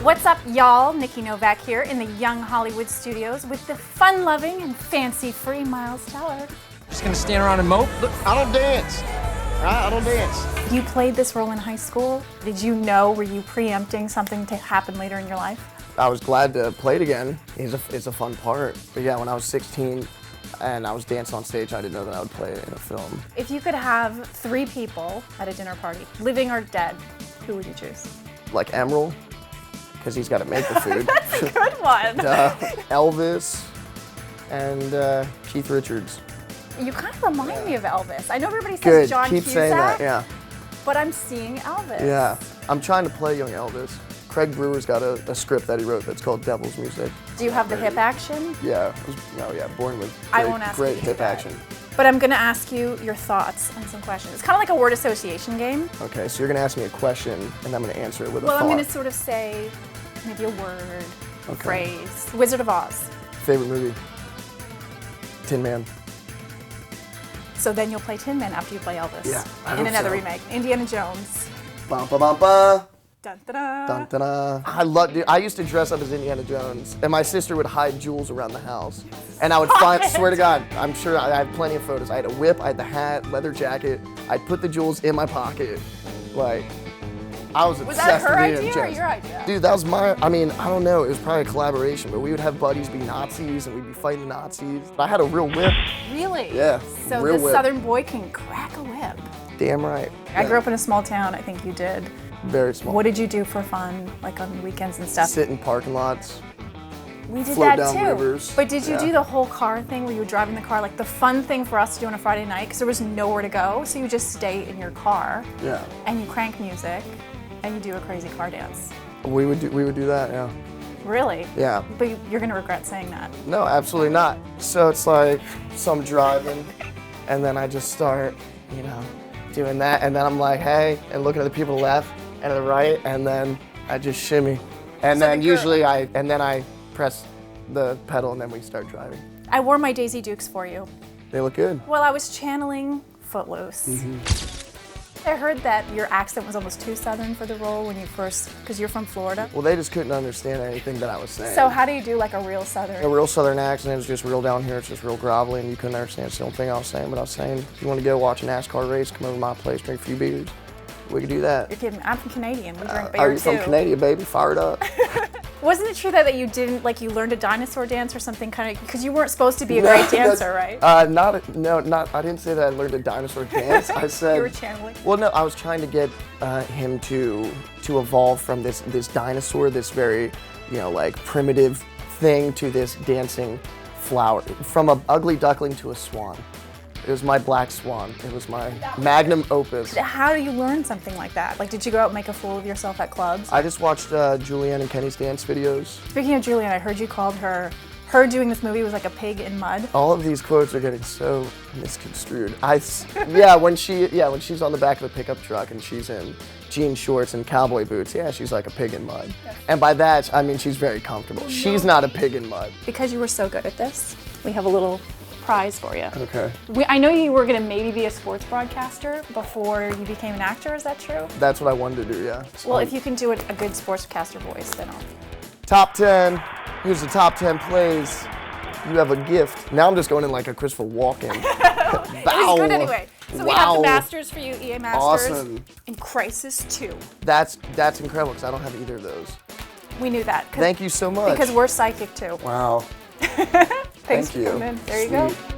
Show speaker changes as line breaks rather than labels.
What's up, y'all? Nikki Novak here in the Young Hollywood studios with the fun-loving and fancy-free Miles Teller.
Just gonna stand around and mope?
Look, I don't dance. I don't dance.
You played this role in high school. Did you know, were you preempting something to happen later in your life?
I was glad to play it again. It's a fun part. But yeah, when I was 16 and I was dancing on stage, I didn't know that I would play it in a film.
If you could have 3 people at a dinner party, living or dead, who would you choose?
Like Emeril, because he's got to make the food.
That's a good one.
Elvis and Keith Richards.
You kind of remind me of Elvis. I know everybody says
Good.
John
Keep
Cusack,
saying that, yeah.
but I'm seeing Elvis.
Yeah, I'm trying to play young Elvis. Craig Brewer's got a script that he wrote that's called Devil's Music.
Do you have the hip action?
Yeah, born with
I won't ask
great
you to
hip
do that.
action.
But I'm gonna ask you your thoughts on some questions. It's kind of like a word association game.
Okay, so you're gonna ask me a question and I'm gonna answer it with a
Well,
thought.
I'm gonna sort of say maybe a word, a
Okay.
phrase. Wizard of Oz.
Favorite movie? Tin Man.
So then you'll play Tin Man after you play Elvis.
Yeah, I
in
hope
another
so.
remake. Indiana Jones.
Bum ba bum ba.
Dun, da,
Dun, dun, dun. I used to dress up as Indiana Jones, and my sister would hide jewels around the house. And I would find, swear to God, I'm sure I have plenty of photos. I had a whip, I had the hat, leather jacket. I'd put the jewels in my pocket. Like, I was obsessed
Was that her
with Indiana
idea or
Jones.
your idea?
Dude, that was I don't know, it was probably a collaboration, but we would have buddies be Nazis and we'd be fighting the Nazis. I had a real whip.
Really?
Yeah,
So
real
the
whip.
Southern boy can crack a whip.
Damn right.
I grew up in a small town, I think you did.
Very small.
What did you do for fun, like on weekends and stuff?
Sit in parking lots.
We did
float
that
down
too.
rivers.
But did you
Yeah.
do the whole car thing where you would drive in the car? Like the fun thing for us to do on a Friday night, because there was nowhere to go, so you just stay in your car
Yeah.
and you crank music and you do a crazy car dance.
We would do that, yeah.
Really?
Yeah.
But you're gonna regret saying that.
No, absolutely not. So it's like, so I'm driving, and then I just start, doing that, and then I'm like, hey, and looking at the people to the left and to the right, and then I just shimmy. And
So
then
the girl-
usually I press the pedal, and then we start driving.
I wore my Daisy Dukes for you.
They look good.
Well, I was channeling Footloose. I heard that your accent was almost too Southern for the role when you first, because you're from Florida.
Well, they just couldn't understand anything that I was saying.
So how do you do like a real Southern?
A real Southern accent is just real down here. It's just real grovelly, and you couldn't understand a single thing I was saying. But I was saying, if you want to go watch a NASCAR race, come over to my place, drink a few beers. We could do that.
You're kidding. I'm from Canadian. We drink beer
Are you
too.
from Canada, baby? Fired up.
Wasn't it true that you didn't, like you learned a dinosaur dance or something kind of, because you weren't supposed to be a great dancer, right?
I didn't say that I learned a dinosaur dance. I said.
You were channeling.
Well, no, I was trying to get him to evolve from this dinosaur, this very, like primitive thing, to this dancing flower, from an ugly duckling to a swan. It was my black swan. It was my magnum opus.
How do you learn something like that? Like, did you go out and make a fool of yourself at clubs?
I just watched Julianne and Kenny's dance videos.
Speaking of Julianne, I heard you called her doing this movie was like a pig in mud.
All of these quotes are getting so misconstrued. When she's on the back of the pickup truck and she's in jean shorts and cowboy boots, yeah, she's like a pig in mud. And by that, I mean she's very comfortable. She's not a pig in mud.
Because you were so good at this, we have a little prize for you.
Okay.
I know you were gonna maybe be a sports broadcaster before you became an actor, is that true?
That's what I wanted to do, yeah.
Well, if you can do it a good sportscaster voice, then I'll.
Top 10. Here's the top 10 plays. You have a gift. Now I'm just going in like a Christopher Walken.
It was good anyway. So we have the Masters for you, EA Masters.
Awesome.
And Crisis 2.
That's incredible because I don't have either of those.
We knew that.
Thank you so much.
Because we're psychic too.
Wow.
Thanks
Thank
for
you.
coming in. There you go.
Sweet.